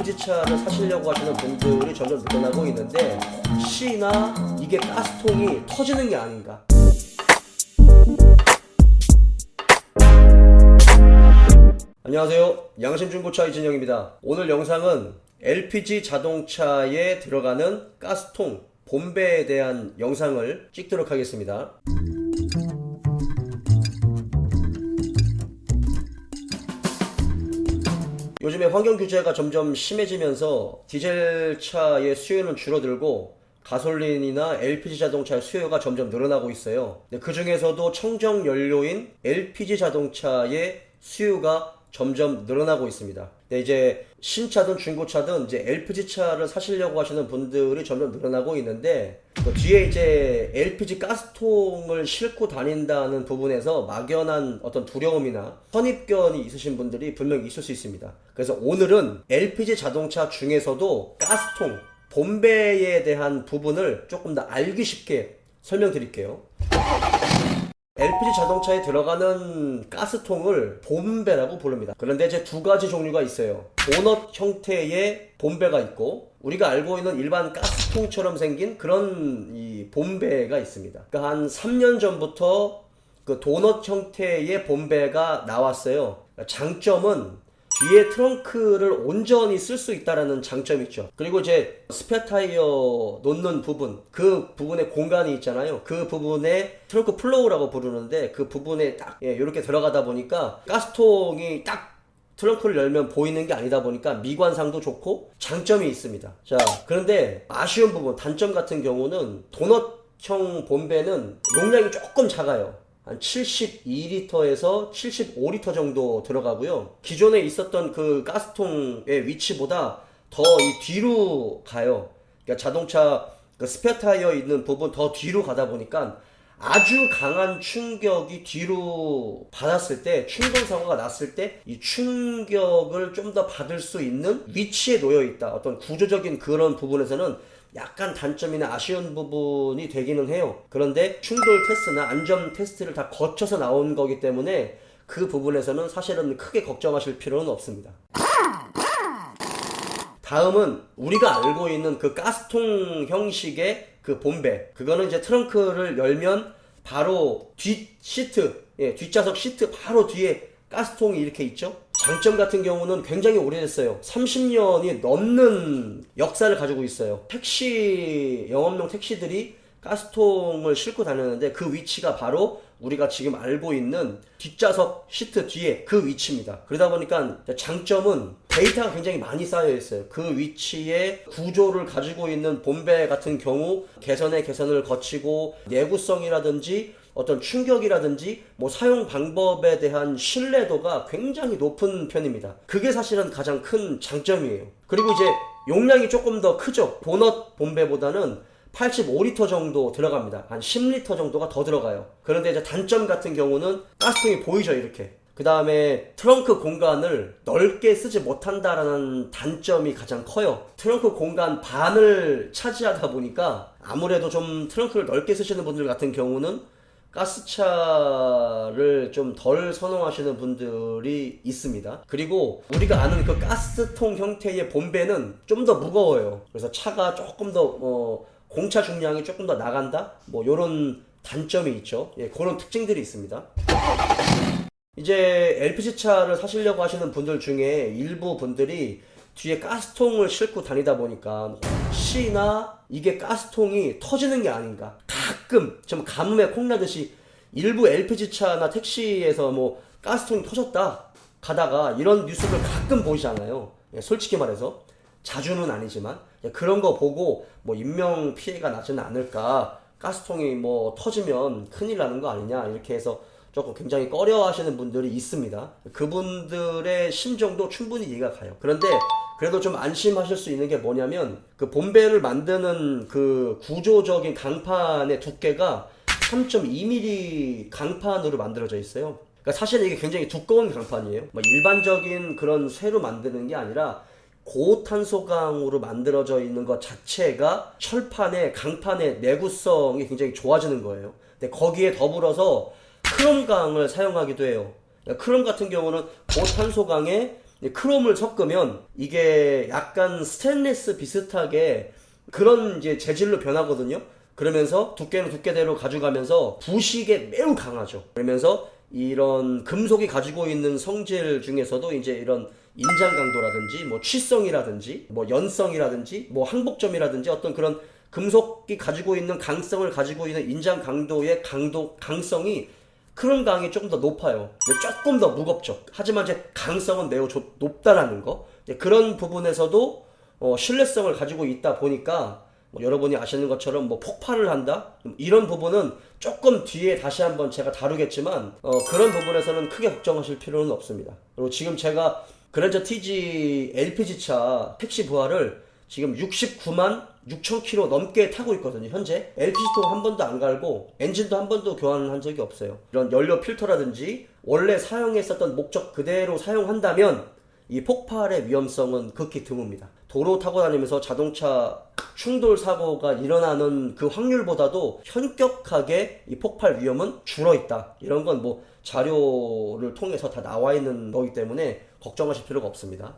LPG차를 사시려고 하시는 분들이 점점 늘어나고 있는데, 혹시나 이게 가스통이 터지는 게 아닌가. 안녕하세요, 양심중고차 이진영입니다. 오늘 영상은 LPG 자동차에 들어가는 가스통, 본배에 대한 영상을 찍도록 하겠습니다. 요즘에 환경 규제가 점점 심해지면서 디젤차의 수요는 줄어들고 가솔린이나 LPG 자동차의 수요가 점점 늘어나고 있어요. 그 중에서도 청정 연료인 LPG 자동차의 수요가 점점 늘어나고 있습니다. 이제 신차든 중고차든 이제 LPG 차를 사시려고 하시는 분들이 점점 늘어나고 있는데, 그 뒤에 이제 LPG 가스통을 싣고 다닌다는 부분에서 막연한 어떤 두려움이나 선입견이 있으신 분들이 분명히 있을 수 있습니다. 그래서 오늘은 LPG 자동차 중에서도 가스통, 본배에 대한 부분을 조금 더 알기 쉽게 설명드릴게요. LPG 자동차에 들어가는 가스통을 본배라고 부릅니다. 그런데 이제 두 가지 종류가 있어요. 도넛 형태의 본배가 있고, 우리가 알고 있는 일반 가스통처럼 생긴 그런 이 본배가 있습니다. 그러니까 한 3년 전부터 그 도넛 형태의 본배가 나왔어요. 장점은 뒤에 트렁크를 온전히 쓸 수 있다는 장점이 있죠. 그리고 이제 스페어 타이어 놓는 부분, 그 부분에 공간이 있잖아요. 그 부분에 트렁크 플로우라고 부르는데, 그 부분에 딱 이렇게 들어가다 보니까 가스통이 딱 트렁크를 열면 보이는 게 아니다 보니까 미관상도 좋고 장점이 있습니다. 자, 그런데 아쉬운 부분, 단점 같은 경우는 도넛형 본배는 용량이 조금 작아요. 한 72리터에서 75리터 정도 들어가고요. 기존에 있었던 그 가스통의 위치보다 더 이 뒤로 가요. 그러니까 자동차 그 스페어 타이어 있는 부분 더 뒤로 가다 보니까 아주 강한 충격이 뒤로 받았을 때, 충돌사고가 났을 때 이 충격을 좀 더 받을 수 있는 위치에 놓여 있다. 어떤 구조적인 그런 부분에서는 약간 단점이나 아쉬운 부분이 되기는 해요. 그런데 충돌 테스트나 안전 테스트를 다 거쳐서 나온 거기 때문에 그 부분에서는 사실은 크게 걱정하실 필요는 없습니다. 다음은 우리가 알고 있는 그 가스통 형식의 그 본배, 그거는 이제 트렁크를 열면 바로 뒷 시트, 뒷좌석 시트 바로 뒤에 가스통이 이렇게 있죠. 장점 같은 경우는 굉장히 오래됐어요. 30년이 넘는 역사를 가지고 있어요. 영업용 택시들이 가스통을 싣고 다녔는데, 그 위치가 바로 우리가 지금 알고 있는 뒷좌석 시트 뒤에 그 위치입니다. 그러다 보니까 장점은 데이터가 굉장히 많이 쌓여 있어요. 그 위치에 구조를 가지고 있는 본배 같은 경우 개선을 거치고 내구성이라든지 어떤 충격이라든지 뭐 사용 방법에 대한 신뢰도가 굉장히 높은 편입니다. 그게 사실은 가장 큰 장점이에요. 그리고 이제 용량이 조금 더 크죠. 도넛 본배보다는 85리터 정도 들어갑니다. 한 10리터 정도가 더 들어가요. 그런데 이제 단점 같은 경우는 가스통이 보이죠, 이렇게. 그 다음에 트렁크 공간을 넓게 쓰지 못한다라는 단점이 가장 커요. 트렁크 공간 반을 차지하다 보니까 아무래도 좀 트렁크를 넓게 쓰시는 분들 같은 경우는 가스차를 좀 덜 선호하시는 분들이 있습니다. 그리고 우리가 아는 그 가스통 형태의 본배는 좀 더 무거워요. 그래서 차가 조금 더 공차 중량이 조금 더 나간다? 뭐 요런 단점이 있죠. 그런 특징들이 있습니다. 이제 LPG 차를 사시려고 하시는 분들 중에 일부 분들이 뒤에 가스통을 싣고 다니다 보니까 혹시나 이게 가스통이 터지는 게 아닌가. 가끔 좀 가뭄에 콩나듯이 일부 LPG 차나 택시에서 뭐 가스통이 터졌다 가다가 이런 뉴스를 가끔 보이잖아요. 솔직히 말해서 자주는 아니지만 그런 거 보고 뭐 인명 피해가 나지는 않을까, 가스통이 뭐 터지면 큰일 나는 거 아니냐, 이렇게 해서 조금 굉장히 꺼려 하시는 분들이 있습니다. 그분들의 심정도 충분히 이해가 가요. 그런데 그래도 좀 안심하실 수 있는 게 뭐냐면, 그 본배를 만드는 그 구조적인 강판의 두께가 3.2mm 강판으로 만들어져 있어요. 그러니까 사실 이게 굉장히 두꺼운 강판이에요. 뭐 일반적인 그런 쇠로 만드는 게 아니라 고탄소강으로 만들어져 있는 것 자체가 철판의 강판의 내구성이 굉장히 좋아지는 거예요. 근데 거기에 더불어서 크롬강을 사용하기도 해요. 크롬 같은 경우는 고탄소강에 크롬을 섞으면 이게 약간 스테인리스 비슷하게 그런 이제 재질로 변하거든요. 그러면서 두께는 두께대로 가져가면서 부식에 매우 강하죠. 그러면서 이런 금속이 가지고 있는 성질 중에서도 이제 이런 인장 강도라든지 뭐 취성이라든지 뭐 연성이라든지 뭐 항복점이라든지 어떤 그런 금속이 가지고 있는 강성을 가지고 있는 인장 강도의 강성이 크롬 강이 조금 더 높아요. 근데 조금 더 무겁죠. 하지만 이제 강성은 매우 높다라는 거. 그런 부분에서도 신뢰성을 가지고 있다 보니까 뭐 여러분이 아시는 것처럼 뭐 폭발을 한다? 이런 부분은 조금 뒤에 다시 한번 제가 다루겠지만 그런 부분에서는 크게 걱정하실 필요는 없습니다. 그리고 지금 제가 그랜저 TG LPG차 택시 부하를 지금 69만 6천 킬로 넘게 타고 있거든요. 현재 LPG통 한 번도 안 갈고 엔진도 한 번도 교환한 적이 없어요. 이런 연료 필터라든지 원래 사용했었던 목적 그대로 사용한다면 이 폭발의 위험성은 극히 드뭅니다. 도로 타고 다니면서 자동차 충돌 사고가 일어나는 그 확률보다도 현격하게 이 폭발 위험은 줄어있다. 이런 건 뭐 자료를 통해서 다 나와 있는 거기 때문에 걱정하실 필요가 없습니다.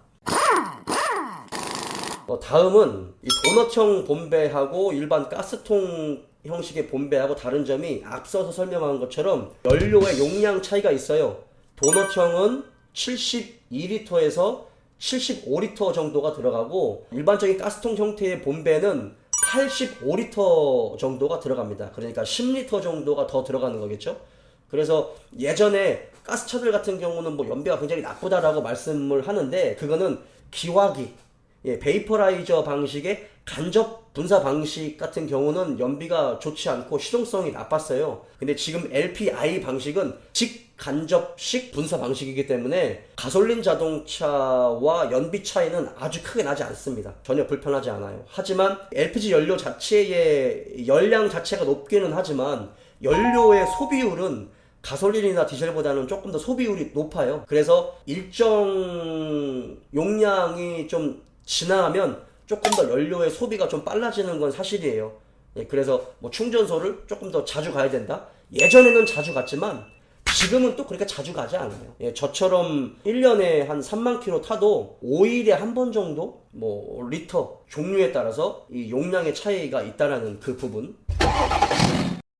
다음은 이 도넛형 본배하고 일반 가스통 형식의 본배하고 다른 점이 앞서서 설명한 것처럼 연료의 용량 차이가 있어요. 도넛형은 72리터에서 75리터 정도가 들어가고 일반적인 가스통 형태의 본배는 85리터 정도가 들어갑니다. 그러니까 10리터 정도가 더 들어가는 거겠죠. 그래서 예전에 가스차들 같은 경우는 뭐 연비가 굉장히 나쁘다라고 말씀을 하는데 그거는 기화기, 베이퍼라이저 방식의 간접 분사 방식 같은 경우는 연비가 좋지 않고 시동성이 나빴어요. 근데 지금 LPI 방식은 직간접식 분사 방식이기 때문에 가솔린 자동차와 연비 차이는 아주 크게 나지 않습니다. 전혀 불편하지 않아요. 하지만 LPG 연료 자체의 열량 자체가 높기는 하지만 연료의 소비율은 가솔린이나 디젤보다는 조금 더 소비율이 높아요. 그래서 일정 용량이 좀 지나면 조금 더 연료의 소비가 좀 빨라지는 건 사실이에요. 그래서 뭐 충전소를 조금 더 자주 가야 된다? 예전에는 자주 갔지만 지금은 또 그렇게 자주 가지 않아요. 저처럼 1년에 한 3만 킬로 타도 5일에 한 번 정도 뭐 리터 종류에 따라서 이 용량의 차이가 있다라는 그 부분.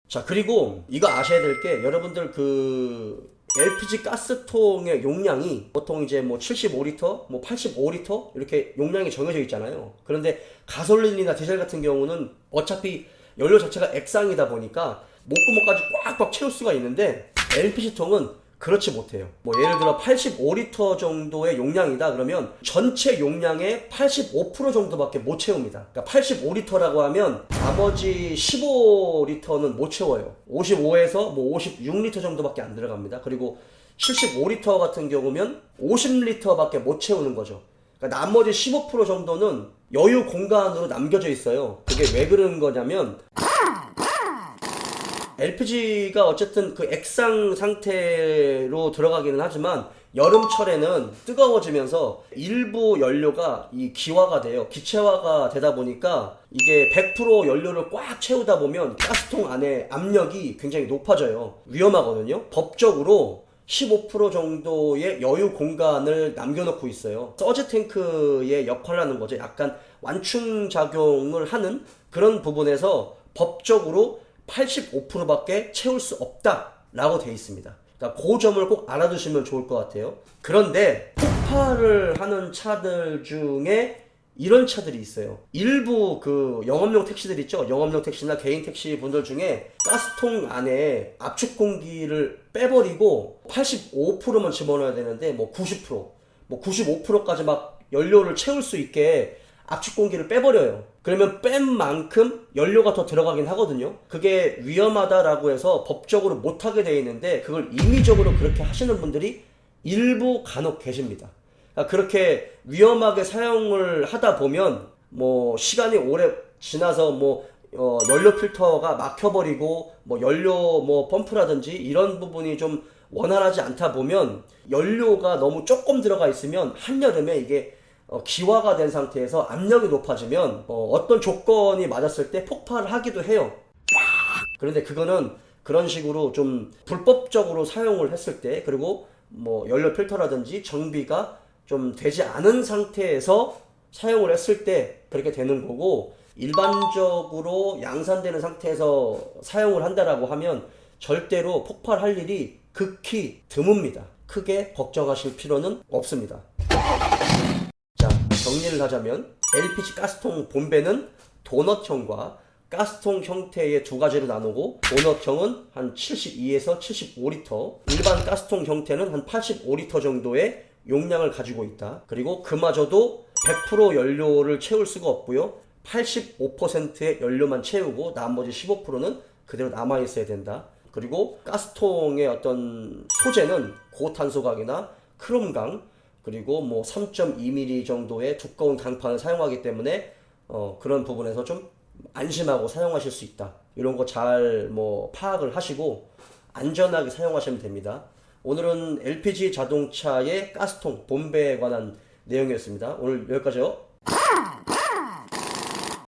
자, 그리고 이거 아셔야 될 게 여러분들 그 LPG 가스통의 용량이 보통 이제 뭐 75리터, 뭐 85리터 이렇게 용량이 정해져 있잖아요. 그런데 가솔린이나 디젤 같은 경우는 어차피 연료 자체가 액상이다 보니까 목구멍까지 꽉꽉 채울 수가 있는데 LPG통은 그렇지 못해요. 뭐 예를 들어 85리터 정도의 용량이다 그러면 전체 용량의 85% 정도밖에 못 채웁니다. 그러니까 85리터라고 하면 나머지 15리터는 못 채워요. 55에서 뭐 56리터 정도밖에 안 들어갑니다. 그리고 75리터 같은 경우면 50리터밖에 못 채우는 거죠. 그러니까 나머지 15% 정도는 여유 공간으로 남겨져 있어요. 그게 왜 그런 거냐면 LPG가 어쨌든 그 액상 상태로 들어가기는 하지만 여름철에는 뜨거워지면서 일부 연료가 이 기화가 돼요. 기체화가 되다 보니까 이게 100% 연료를 꽉 채우다 보면 가스통 안에 압력이 굉장히 높아져요. 위험하거든요. 법적으로 15% 정도의 여유 공간을 남겨놓고 있어요. 서지 탱크의 역할을 하는 거죠. 약간 완충 작용을 하는 그런 부분에서 법적으로 85%밖에 채울 수 없다라고 되어 있습니다. 그러니까 그 점을 꼭 알아두시면 좋을 것 같아요. 그런데 폭발을 하는 차들 중에 이런 차들이 있어요. 일부 그 영업용 택시들 있죠. 영업용 택시나 개인 택시 분들 중에 가스통 안에 압축 공기를 빼버리고 85%만 집어넣어야 되는데 뭐 90%, 뭐 95%까지 막 연료를 채울 수 있게 압축 공기를 빼버려요. 그러면 뺀 만큼 연료가 더 들어가긴 하거든요. 그게 위험하다라고 해서 법적으로 못하게 되어 있는데 그걸 임의적으로 그렇게 하시는 분들이 일부 간혹 계십니다. 그러니까 그렇게 위험하게 사용을 하다 보면 뭐 시간이 오래 지나서 뭐 연료 필터가 막혀버리고 뭐 연료 뭐 펌프라든지 이런 부분이 좀 원활하지 않다 보면 연료가 너무 조금 들어가 있으면 한여름에 이게 기화가 된 상태에서 압력이 높아지면 어떤 조건이 맞았을 때 폭발을 하기도 해요. 그런데 그거는 그런 식으로 좀 불법적으로 사용을 했을 때 그리고 뭐 연료 필터라든지 정비가 좀 되지 않은 상태에서 사용을 했을 때 그렇게 되는 거고, 일반적으로 양산되는 상태에서 사용을 한다라고 하면 절대로 폭발할 일이 극히 드뭅니다. 크게 걱정하실 필요는 없습니다. 자, 정리를 하자면 LPG 가스통 본배는 도넛형과 가스통 형태의 두 가지로 나누고, 도넛형은 한 72에서 75리터, 일반 가스통 형태는 한 85리터 정도의 용량을 가지고 있다. 그리고 그마저도 100% 연료를 채울 수가 없고요. 85%의 연료만 채우고 나머지 15%는 그대로 남아 있어야 된다. 그리고 가스통의 어떤 소재는 고탄소강이나 크롬강, 그리고 뭐 3.2mm 정도의 두꺼운 강판을 사용하기 때문에 그런 부분에서 좀 안심하고 사용하실 수 있다. 이런 거 잘 뭐 파악을 하시고 안전하게 사용하시면 됩니다. 오늘은 LPG 자동차의 가스통 본배에 관한 내용이었습니다. 오늘 여기까지요.